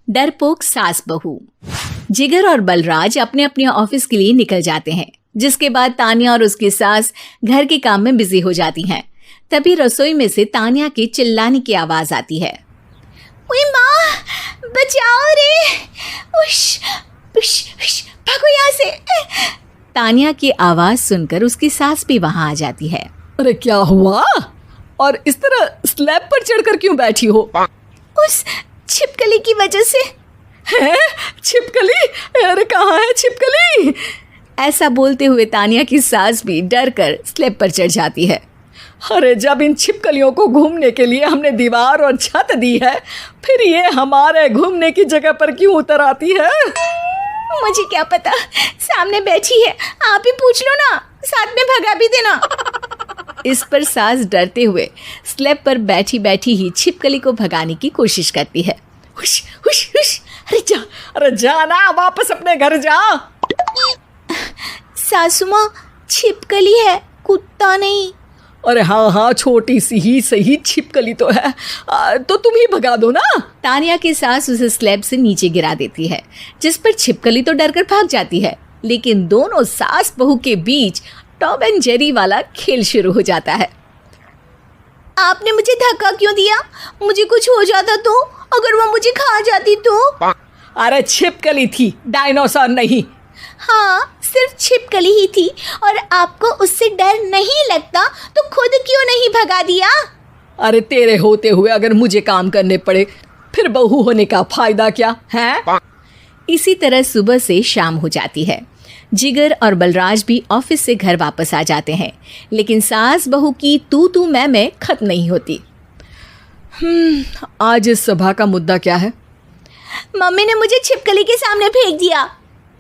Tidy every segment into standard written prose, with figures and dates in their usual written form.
डरपोक सास बहू। जिगर और बलराज अपने अपने ऑफिस के लिए निकल जाते हैं, जिसके बाद तानिया और उसकी सास घर के काम में बिजी हो जाती हैं। तभी रसोई में से तानिया के चिल्लाने की आवाज आती है। ओए माँ, बचाओ रे, उश, उश, उश, भागो यहाँ से। तानिया की आवाज सुनकर उसकी सास भी वहां आ जाती है। अरे क्या हुआ? और इस तरह स्लैब पर चढ़कर क्यों बैठी हो? उस छिपकली की वजह से। है? छिपकली? अरे कहाँ है छिपकली? ऐसा बोलते हुए तानिया की सास भी डर कर स्लैब पर चढ़ जाती है। अरे जब इन छिपकलियों को घूमने के लिए हमने दीवार और छत दी है, फिर ये हमारे घूमने की जगह पर क्यों उतर आती है? मुझे क्या पता, सामने बैठी है, आप ही पूछ लो ना, साथ में भगा भी देना। इस पर सास डरते हुए स्लैब पर बैठी बैठी ही छिपकली को भगाने की कोशिश करती है। हुश, हुश, हुश, अरे जा ना, वापस अपने घर जा। सासू माँ, छिपकली है, कुत्ता नहीं। अरे हाँ, छोटी सी ही सही छिपकली तो है, तो तुम ही भगा दो ना। तानिया की सास उसे स्लैब से नीचे गिरा देती है, जिस पर छिपकली तो डरकर भाग जाती है। लेकिन दोनों सास बहू के बीच टॉम एंड जेरी वाला खेल शुरू हो जाता है। आपने मुझे धक्का क्यों दिया? मुझे कुछ हो जाता तो? अगर वो मुझे खा जाती तो? अरे छिपकली थी, डायनासोर नहीं। हाँ, सिर्फ छिपकली ही थी, और आपको उससे डर नहीं लगता तो खुद क्यों नहीं भगा दिया? अरे तेरे होते हुए अगर मुझे काम करने पड़े, फिर बहू होने का फायदा क्या है? इसी तरह सुबह से शाम हो जाती है। जिगर और बलराज भी ऑफिस से घर वापस आ जाते हैं, लेकिन सास बहू की तू मैं खत्म नहीं होती। आज इस सभा का मुद्दा क्या है? मम्मी ने मुझे छिपकली के सामने फेंक दिया।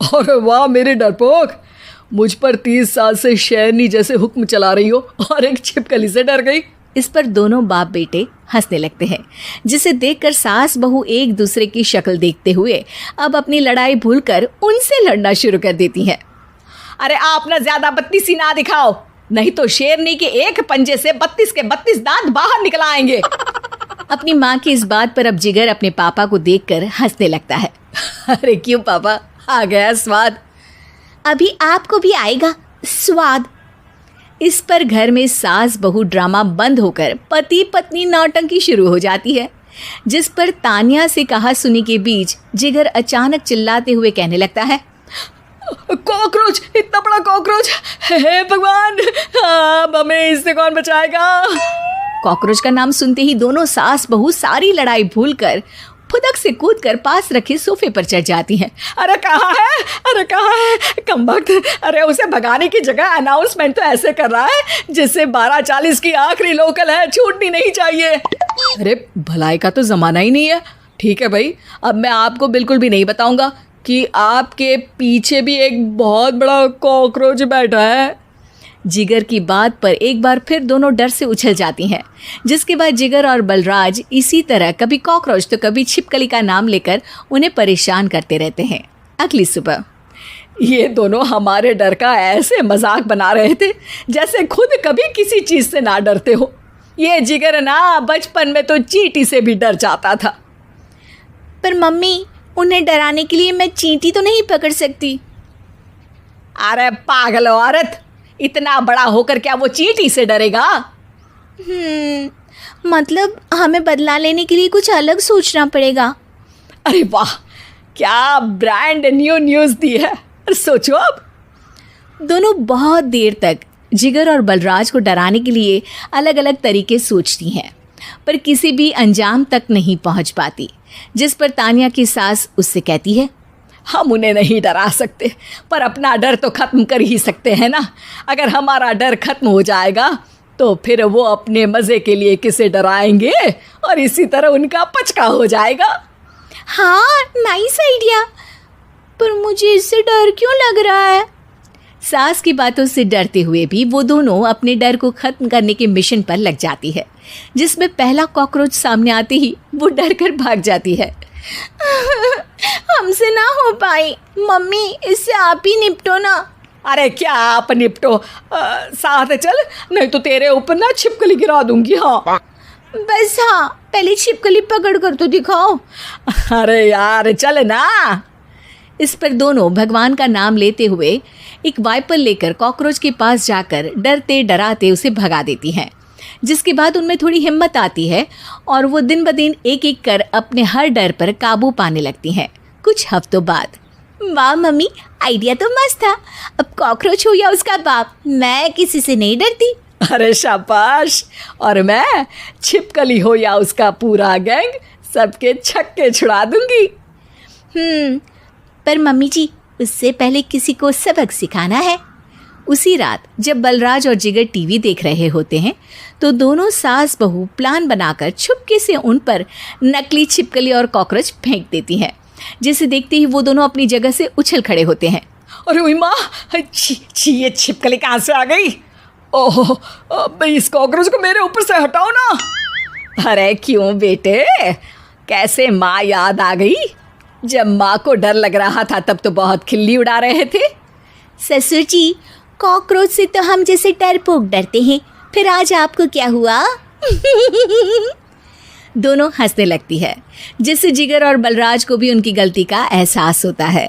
अरे वाह मेरे डरपोक, मुझ पर 30 साल से शेरनी जैसे हुक्म चला रही हो और एक छिपकली से डर गई। इस पर दोनों बाप बेटे हंसने लगते हैं, जिसे देखकर सास बहू एक दूसरे की शक्ल देखते हुए अब अपनी लड़ाई भूलकर उनसे लड़ना शुरू कर देती हैं। अरे आप ना ज्यादा बत्तीसी ना दिखाओ, नहीं तो शेरनी के एक पंजे से 32 के 32 दांत बाहर निकल आएंगे। अपनी माँ की इस बात पर अब जिगर अपने पापा को देखकर हंसने लगता है। अरे क्यों पापा, आ गया स्वाद। अभी आपको भी आएगा स्वाद। इस पर घर में सास बहू ड्रामा बंद होकर पति पत्नी नौटंकी शुरू हो जाती है, जिस पर तानिया से कहा सुनी के बीच जिगर अचानक चिल्लाते हुए कहने लगता है। कॉकरोच, इतना बड़ा कॉकरोच, हे भगवान, अब हमें इससे कौन बचाएगा? कॉकरोच का नाम सुनते ही दोनों सास बहू सारी लड़ाई भूलकर फुदक से कूदकर पास रखे सोफे पर चढ़ जाती हैं। अरे कहाँ है, अरे कहाँ है कमबख्त? अरे उसे भगाने की जगह अनाउंसमेंट तो ऐसे कर रहा है जिससे 12:40 की आखिरी लोकल है, छूटनी नहीं चाहिए। अरे भलाई का तो ज़माना ही नहीं है। ठीक है भाई, अब मैं आपको बिल्कुल भी नहीं बताऊंगा कि आपके पीछे भी एक बहुत बड़ा कॉकरोच बैठा है। जिगर की बात पर एक बार फिर दोनों डर से उछल जाती हैं, जिसके बाद जिगर और बलराज इसी तरह कभी कॉकरोच तो कभी छिपकली का नाम लेकर उन्हें परेशान करते रहते हैं। अगली सुबह ये दोनों हमारे डर का ऐसे मजाक बना रहे थे जैसे खुद कभी किसी चीज़ से ना डरते हो। ये जिगर ना बचपन में तो चींटी से भी डर जाता था। पर मम्मी, उन्हें डराने के लिए मैं चींटी तो नहीं पकड़ सकती। अरे पागल औरत, इतना बड़ा होकर क्या वो चींटी से डरेगा? मतलब हमें बदला लेने के लिए कुछ अलग सोचना पड़ेगा। अरे वाह, क्या ब्रांड न्यू न्यूज़ दी है। सोचो अब। दोनों बहुत देर तक जिगर और बलराज को डराने के लिए अलग अलग तरीके सोचती हैं, पर किसी भी अंजाम तक नहीं पहुंच पाती, जिस पर तानिया की सास उससे कहती है। हम उन्हें नहीं डरा सकते, पर अपना डर तो ख़त्म कर ही सकते हैं ना। अगर हमारा डर ख़त्म हो जाएगा तो फिर वो अपने मज़े के लिए किसे डराएंगे और इसी तरह उनका पचका हो जाएगा। हाँ, नाइस आइडिया, पर मुझे इससे डर क्यों लग रहा है? सास की बातों से डरते हुए भी वो दोनों अपने डर को ख़त्म करने के मिशन पर लग जाती है, जिसमें पहला कॉकरोच सामने आते ही वो डर कर भाग जाती है। हमसे ना हो पाई मम्मी, इससे आप ही निपटो ना। अरे क्या आप निपटो, साथ चल, नहीं तो तेरे ऊपर ना छिपकली गिरा दूंगी। हाँ बस हाँ, पहले छिपकली पकड़ कर तो दिखाओ। अरे यार चल ना। इस पर दोनों भगवान का नाम लेते हुए एक वाइपर लेकर कॉकरोच के पास जाकर डरते डराते उसे भगा देती हैं, जिसके बाद उनमें थोड़ी हिम्मत आती है और वो दिन ब दिन एक एक कर अपने हर डर पर काबू पाने लगती हैं। कुछ हफ्तों बाद, वाह मम्मी, आइडिया तो मस्त था। अब कॉकरोच हो या उसका बाप, मैं किसी से नहीं डरती। अरे शाबाश। और मैं छिपकली हो या उसका पूरा गैंग, सबके छक्के छुड़ा दूंगी। पर मम्मी जी, उससे पहले किसी को सबक सिखाना है। उसी रात जब बलराज और जिगर टीवी देख रहे होते हैं तो दोनों सास बहू प्लान बनाकर छुपके से उन पर नकली छिपकली और कॉकरोच फेंक देती हैं, जिसे देखते ही वो दोनों अपनी जगह से उछल खड़े होते हैं। अरे ओए माँ, छी ये छिपकली कहाँ से आ गई? ओह, अब इस कॉकरोच को मेरे ऊपर से हटाओ ना। अरे क्यों बेटे, कैसे माँ याद आ गई? जब माँ को डर लग रहा था तब तो बहुत खिल्ली उड़ा रहे थे। ससुर जी, कॉकरोच से तो हम जैसे डरपोक डरते हैं, फिर आज आपको क्या हुआ? दोनों हंसने लगती है, जिससे जिगर और बलराज को भी उनकी गलती का एहसास होता है।